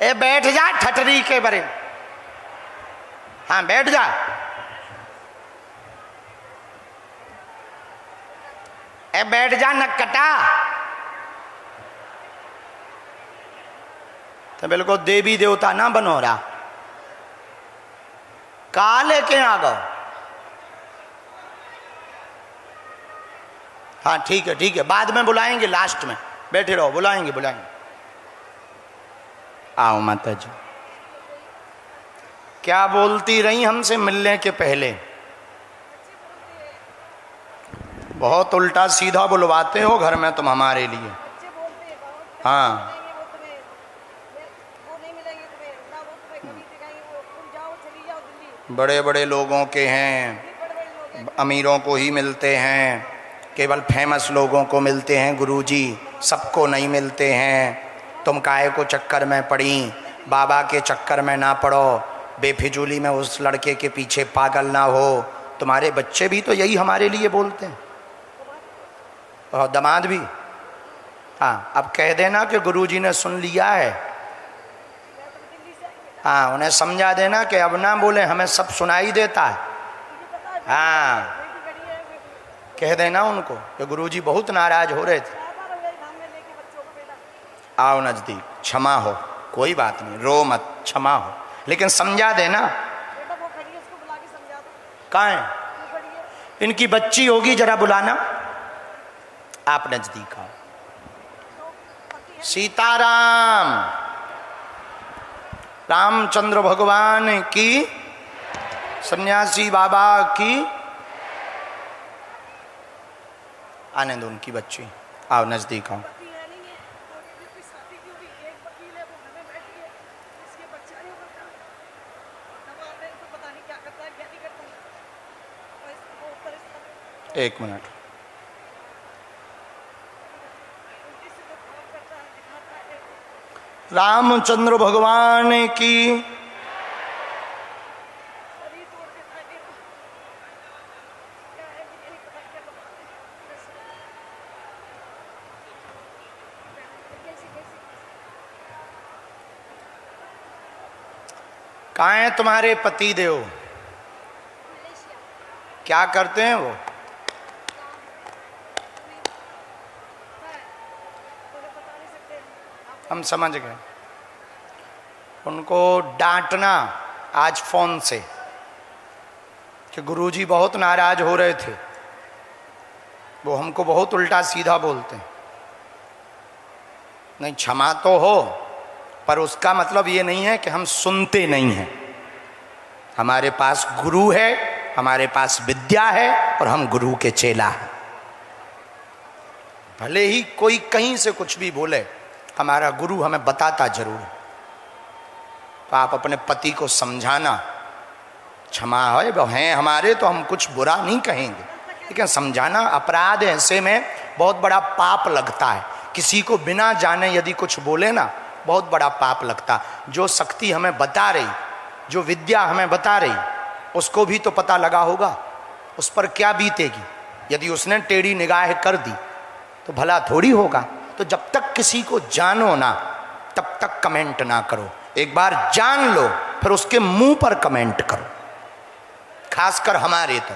ए बैठ जा ठटरी के बरे। हाँ बैठ जा। ए बैठ जा नक्कटा। तो बिल्कुल देवी देवता ना बनो रहा। कहा लेके आ गो। हाँ ठीक है बाद में बुलाएंगे, लास्ट में बैठे रहो, बुलाएंगे बुलाएंगे। आओ माता जी। क्या बोलती रही हमसे मिलने के पहले? बहुत उल्टा सीधा बुलवाते हो घर में तुम हमारे लिए। हाँ बड़े बड़े लोगों के हैं, अमीरों को ही मिलते हैं, केवल फेमस लोगों को मिलते हैं गुरुजी, सबको नहीं मिलते हैं। तुम काहे को चक्कर में पड़ी, बाबा के चक्कर में ना पड़ो, बेफिजूली में उस लड़के के पीछे पागल ना हो। तुम्हारे बच्चे भी तो यही हमारे लिए बोलते हैं और दामाद भी। हाँ अब कह देना कि गुरुजी ने सुन लिया है। हाँ उन्हें समझा देना कि अब ना बोले, हमें सब सुनाई देता है। हाँ कह देना उनको कि गुरुजी बहुत नाराज हो रहे थे। आओ नजदीक, क्षमा हो, कोई बात नहीं, रो मत, क्षमा हो, लेकिन समझा देना। कहाँ है? इनकी बच्ची होगी, जरा बुलाना। आप नजदीक आओ। सीताराम। रामचंद्र भगवान की, सन्यासी बाबा की। आने दो उनकी बच्ची। आओ नजदीक आओ। एक मिनट। रामचंद्र भगवान की। कहाँ हैं तुम्हारे पति देव? क्या करते हैं वो? हम समझ गए। उनको डांटना आज फोन से कि गुरुजी बहुत नाराज हो रहे थे, वो हमको बहुत उल्टा सीधा बोलते हैं। नहीं, क्षमा तो हो, पर उसका मतलब ये नहीं है कि हम सुनते नहीं हैं। हमारे पास गुरु है, हमारे पास विद्या है और हम गुरु के चेला हैं। भले ही कोई कहीं से कुछ भी बोले, हमारा गुरु हमें बताता जरूर। तो आप अपने पति को समझाना, क्षमा है वो हैं हमारे, तो हम कुछ बुरा नहीं कहेंगे, लेकिन समझाना। अपराध ऐसे में बहुत बड़ा पाप लगता है। किसी को बिना जाने यदि कुछ बोले ना, बहुत बड़ा पाप लगता। जो शक्ति हमें बता रही, जो विद्या हमें बता रही, उसको भी तो पता लगा होगा उस पर क्या बीतेगी। यदि उसने टेढ़ी निगाह कर दी तो भला थोड़ी होगा। तो जब तक किसी को जानो ना, तब तक कमेंट ना करो। एक बार जान लो, फिर उसके मुंह पर कमेंट करो, खासकर हमारे तो।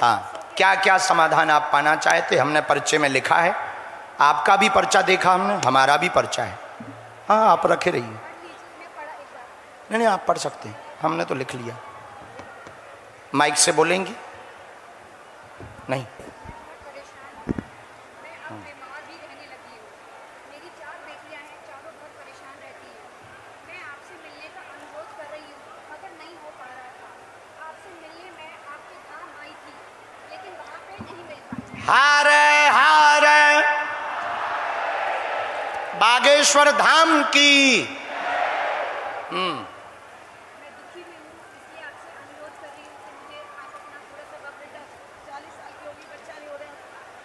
हाँ, क्या क्या समाधान आप पाना चाहते, हमने पर्चे में लिखा है। आपका भी पर्चा देखा हमने, हमारा भी पर्चा है। हाँ आप रखे रहिए। नहीं आप पढ़ सकते हैं, हमने तो लिख लिया। माइक से बोलेंगी? नहीं। हारे हारे बागेश्वर धाम की।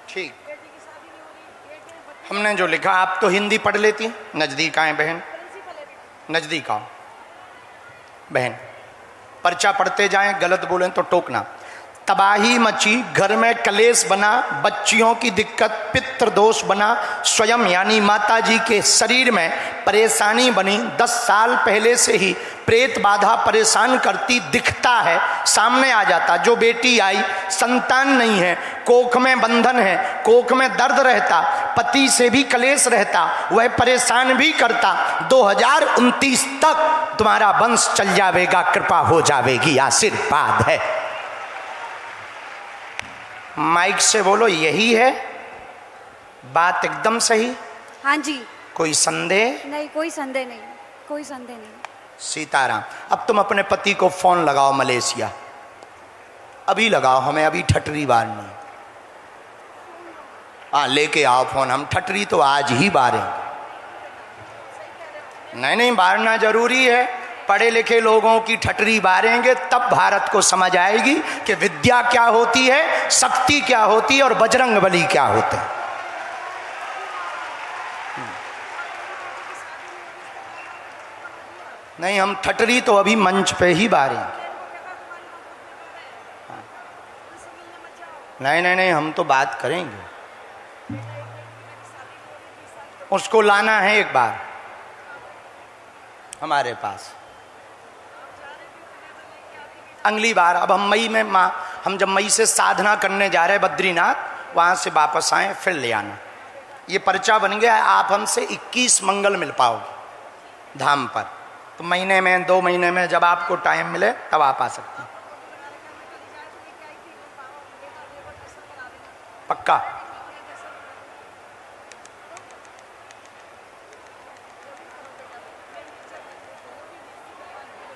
ठीक, हमने जो लिखा, आप तो हिंदी पढ़ लेती। नजदीक आए बहन, नजदीक आओ बहन। पर्चा पढ़ते जाएं, गलत बोलें तो टोकना। तबाही मची, घर में कलेश बना, बच्चियों की दिक्कत, पितृदोष बना, स्वयं यानी माता जी के शरीर में परेशानी बनी। 10 साल पहले से ही प्रेत बाधा परेशान करती, दिखता है, सामने आ जाता। जो बेटी आई, संतान नहीं है, कोख में बंधन है, कोख में दर्द रहता, पति से भी कलेश रहता, वह परेशान भी करता। 2029 तक तुम्हारा वंश चल जाएगा, कृपा हो जाएगी, आशीर्वाद है। माइक से बोलो, यही है बात, एकदम सही? हाँ जी। कोई संदेह नहीं, कोई संदेह नहीं, कोई संदेह नहीं। सीताराम। अब तुम अपने पति को फोन लगाओ मलेशिया, अभी लगाओ, हमें अभी ठटरी बारनी। हाँ, लेके आओ फोन, हम ठटरी तो आज ही बारेंगे। नहीं, बारना जरूरी है। पढ़े लिखे लोगों की ठटरी बारेंगे, तब भारत को समझ आएगी कि विद्या क्या होती है, शक्ति क्या होती है और बजरंग बली क्या होते हैं। नहीं, हम ठटरी तो अभी मंच पे ही बारेंगे। नहीं, हम तो बात करेंगे। उसको लाना है एक बार हमारे पास, अगली बार। अब हम मई में, हम जब मई से साधना करने जा रहे हैं बद्रीनाथ, वहाँ से वापस आए फिर ले आना। ये पर्चा बन गया, आप हमसे 21 मंगल मिल पाओगे धाम पर। तो महीने में, 2 महीने में, जब आपको टाइम मिले तब आप आ सकते हैं। पक्का?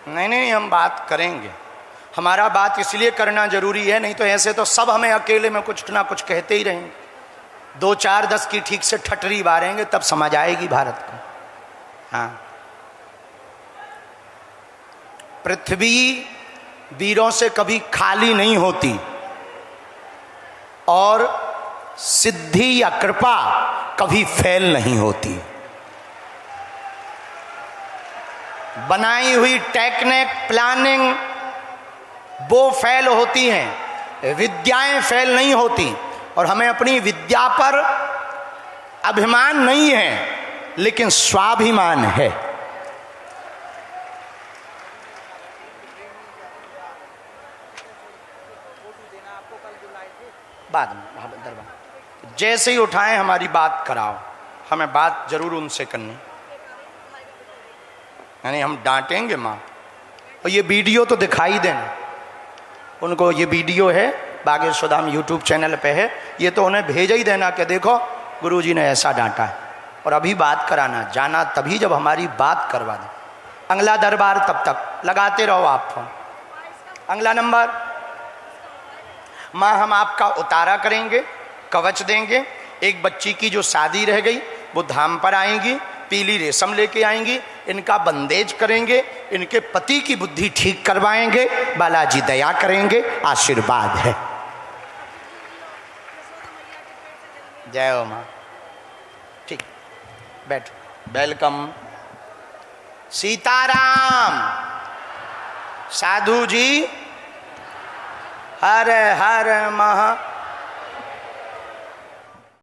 नहीं, हम बात करेंगे। हमारा बात इसलिए करना जरूरी है, नहीं तो ऐसे तो सब हमें अकेले में कुछ ना कुछ कहते ही रहेंगे। 2, 4, 10 की ठीक से ठटरी बारेंगे, तब समझ आएगी भारत को। हाँ, पृथ्वी वीरों से कभी खाली नहीं होती, और सिद्धि या कृपा कभी फेल नहीं होती। बनाई हुई टेक्निक, प्लानिंग, वो फेल होती हैं, विद्याएं फेल नहीं होती। और हमें अपनी विद्या पर अभिमान नहीं है, लेकिन स्वाभिमान है। बाद में दरबार जैसे ही उठाएं हमारी बात कराओ, हमें बात जरूर उनसे करनी। यानी हम डांटेंगे माँ, और ये वीडियो तो दिखाई देना उनको। ये वीडियो है बागेश्वर धाम यूट्यूब चैनल पे है, ये तो उन्हें भेज ही देना कि देखो गुरुजी ने ऐसा डांटा है। और अभी बात कराना, जाना तभी जब हमारी बात करवा दें। अगला दरबार तब तक लगाते रहो आप फोन। अगला नंबर, माँ हम आपका उतारा करेंगे, कवच देंगे। एक बच्ची की जो शादी रह गई वो धाम पर आएंगी, पीली रेशम लेके आएंगी, इनका बंदेज करेंगे, इनके पति की बुद्धि ठीक करवाएंगे, बालाजी दया करेंगे, आशीर्वाद है। जय हो माँ। ठीक, बैठो। वेलकम। सीताराम। साधु जी, हर हर महा